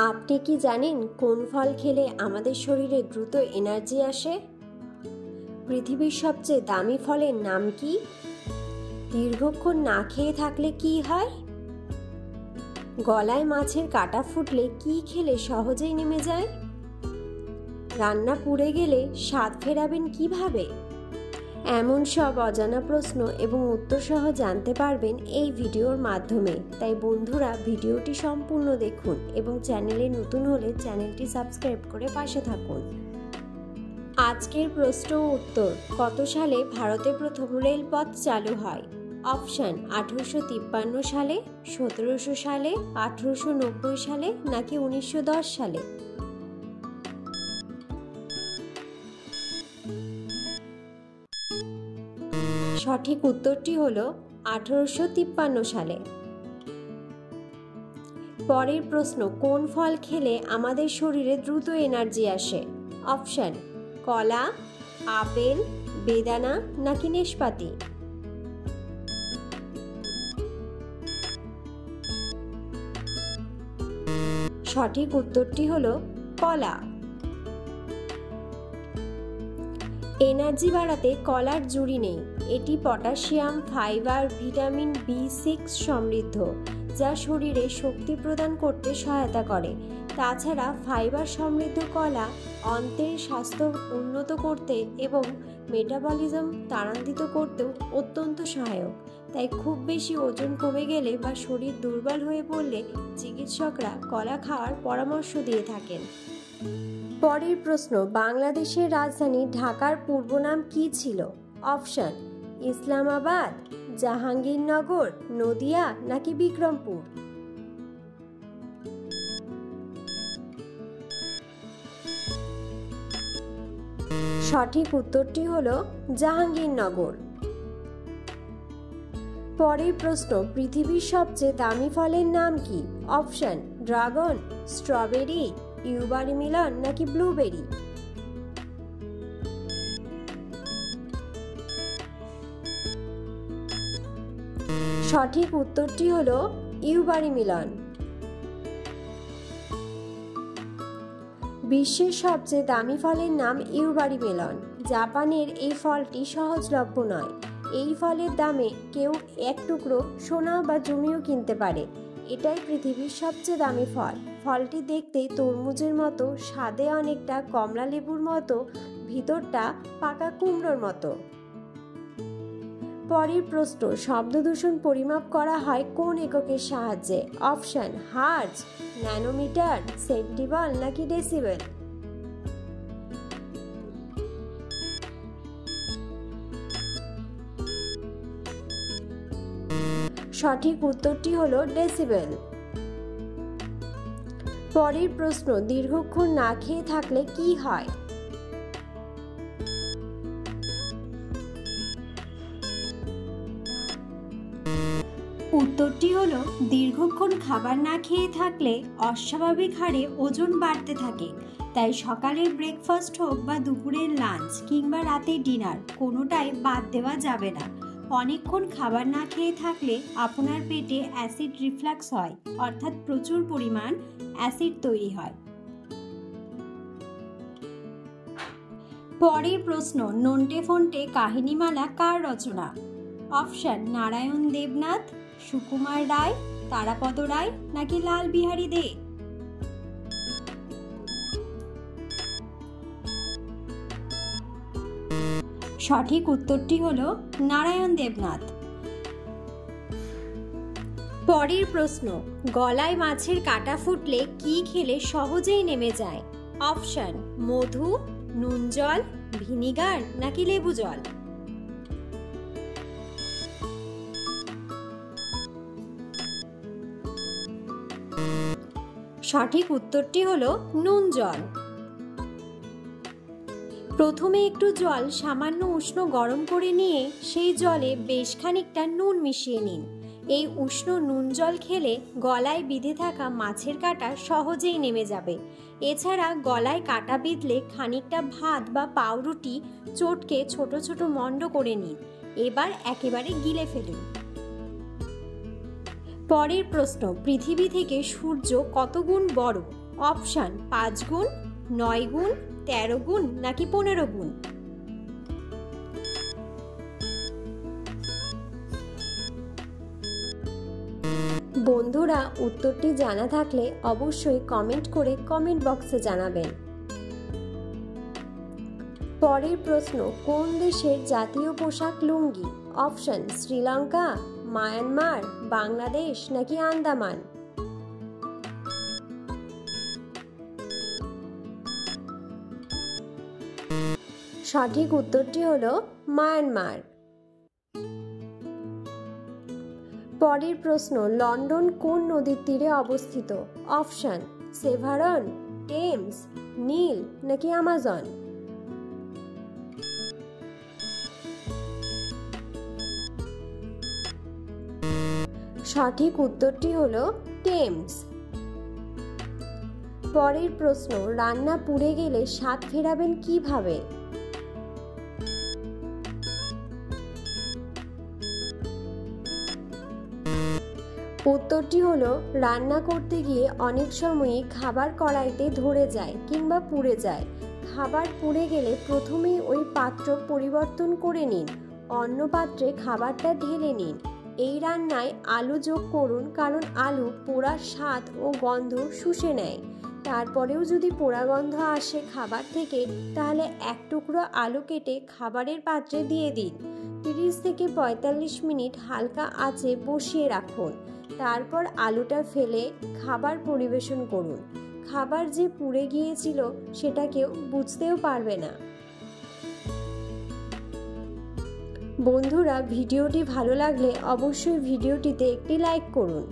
আপনি কি জানেন কোন ফল খেলে আমাদের শরীরে দ্রুত এনার্জি আসে? পৃথিবীর সবচেয়ে দামি ফলের নাম কি? দীর্ঘক্ষণ না খেয়ে থাকলে কি হয়? গলায় মাছের কাঁটা ফুটলে কি খেলে সহজেই নেমে যায়? রান্না পুড়ে গেলে স্বাদ ফেরাবেন কিভাবে? এমন সব অজানা প্রশ্ন এবং উত্তর সহ জানতে পারবেন এই ভিডিওর মাধ্যমে। তাই বন্ধুরা, ভিডিওটি সম্পূর্ণ দেখুন এবং চ্যানেলে নতুন হলে চ্যানেলটি সাবস্ক্রাইব করে পাশে থাকুন। আজকের প্রশ্ন উত্তর: কত সালে ভারতে প্রথম রেলপথ চালু হয়? অপশন: 1853 সালে, 1700 সালে, 1890 সালে নাকি 1910 সালে? সঠিক উত্তরটি হলো 1853 সালে। পরের প্রশ্ন: কোন ফল খেলে আমাদের শরীরে দ্রুত এনার্জি আসে? অপশন: কলা, আপেল, বেদানা নাকি নাশপাতি? সঠিক উত্তরটি হলো কলা। এনার্জি বাড়াতে কলার জুড়ি নেই। এটি পটাশিয়াম, ফাইবার, ভিটামিন B6 সমৃদ্ধ, যা শরীরে শক্তি প্রদান করতে সহায়তা করে। তাছাড়া ফাইবার সমৃদ্ধ কলা অন্ত্রের স্বাস্থ্য উন্নত করতে এবং মেটাবলিজম ত্বরান্বিত করতেও অত্যন্ত সহায়ক। তাই খুব বেশি ওজন কমে গেলে বা শরীর দুর্বল হয়ে পড়লে চিকিৎসকরা কলা খাওয়ার পরামর্শ দিয়ে থাকেন। পরের প্রশ্ন: বাংলাদেশের রাজধানী ঢাকার পূর্ব নাম কি ছিল? অপশন: ইসলামাবাদ, জাহাঙ্গীরনগর, নদিয়া নাকি বিক্রমপুর? সঠিক উত্তরটি হলো জাহাঙ্গীরনগর। পরের প্রশ্ন: পৃথিবীর সবচেয়ে দামি ফলের নাম কি? অপশন: ড্রাগন, স্ট্রবেরি, ইউবারিমিলন নাকি ব্লুবেরি? সঠিক উত্তরটি হলো ইউবারিমিলন। বিশ্বের সবচেয়ে দামি ফলের নাম ইউবারিমিলন। জাপানের এই ফলটি সহজলভ্য নয়। এই ফলের দামে কেউ এক টুকরো সোনা বা জমিও কিনতে পারে। এটাই পৃথিবীর সবচেয়ে দামি ফল। ফলটি দেখতে তরমুজের মতো, স্বাদে অনেকটা কমলা লেবুর মতো, ভিতরটা পাকা কুমড়োর মতো। পরের প্রশ্ন: শব্দ দূষণ পরিমাপ করা হয় কোন এককের সাহায্যে? অপশন: হার্জ, ন্যানোমিটার, সেন্টিমিটার নাকি ডেসিবেল? সঠিক উত্তরটি হলো ডেসিবেল। পরের প্রশ্ন: দীর্ঘক্ষণ না খেয়ে থাকলে কি হয়? উত্তরটি হলো দীর্ঘক্ষণ খাবার না খেয়ে থাকলে অস্বাভাবিক হারে ওজন বাড়তে থাকে। তাই সকালের ব্রেকফাস্ট হোক বা দুপুরের লাঞ্চ কিংবা রাতের ডিনার, কোনোটাই বাদ দেওয়া যাবে না। অনেকক্ষণ খাবার না খেয়ে থাকলে আপনার পেটে অ্যাসিড রিফ্লাক্স হয়, অর্থাৎ প্রচুর পরিমাণ অ্যাসিড তৈরি হয়। পরের প্রশ্ন: নন্টে ফন্টে কাহিনীমালা কার রচনা? অপশন: নারায়ণ দেবনাথ, সুকুমার রায়, তারাপদ রায় নাকি লাল বিহারী দে? সঠিক উত্তরটি হলো নারায়ণ দেবনাথ। পরের প্রশ্ন: গলায় মাছের কাঁটা ফুটলে কি খেলে সহজেই নেমে যায়? অপশন: মধু, নুন জল, ভিনিগার নাকি লেবু জল? সঠিক উত্তরটি হলো নুন জল। প্রথমে একটু জল সামান্য উষ্ণ গরম করে নিয়ে সেই জলে বেশ খানিকটা নুন মিশিয়ে নিন। এই উষ্ণ নুন জল খেলে গলায় বিঁধে থাকা মাছের কাঁটা সহজেই নেমে যাবে। এছাড়া গলায় কাঁটা বিঁধলে খানিকটা ভাত বা পাউরুটি চটকে ছোট ছোট মণ্ড করে নিন। এবার একেবারে গিলে ফেলুন। পরের প্রশ্ন, পৃথিবী থেকে সূর্য কত গুণ বড়? অপশান 5 গুণ, 9 গুণ, 13 গুণ নাকি 15 গুণ। বন্ধুরা, উত্তরটি জানা থাকলে অবশ্যই কমেন্ট করে কমেন্ট বক্সে জানাবেন। পরের প্রশ্ন, কোন দেশের জাতীয় পোশাক লুঙ্গি? অপশন শ্রীলঙ্কা, মায়ানমার, বাংলাদেশ নাকি আন্দামান। সঠিক উত্তরটি হলো মায়ানমার। পরের প্রশ্ন, লন্ডন কোন নদীর তীরে অবস্থিত? অপশন সেভারন, টেমস, নীল নাকি আমাজন। সঠিক উত্তরটি হলো টেমস। পরের প্রশ্ন, রান্না পুড়ে গেলে স্বাদ ফেরাবেন কিভাবে? উত্তরটি হলো, রান্না করতে গিয়ে অনেক সময়ই খাবার কড়াইতে ধরে যায় কিংবা পুড়ে যায়। খাবার পুড়ে গেলে প্রথমেই ওই পাত্র পরিবর্তন করে নিন, অন্য পাত্রে খাবারটা ঢেলে নিন। এই রান্নায় আলু যোগ করুন, কারণ আলু পোড়ার স্বাদ ও গন্ধ শুষে নেয়। তারপরেও যদি পোড়া গন্ধ আসে খাবার থেকে, তাহলে এক টুকরো আলু কেটে খাবারের পাত্রে দিয়ে দিন। 30 থেকে 45 মিনিট হালকা আঁচে বসিয়ে রাখুন। তারপর আলুটা ফেলে খাবার পরিবেশন করুন। খাবার যে পুড়ে গিয়েছিল সেটা কেউ বুঝতেও পারবে না। বন্ধুরা, ভিডিওটি ভালো লাগলে অবশ্যই ভিডিওটিতে একটি লাইক করুন।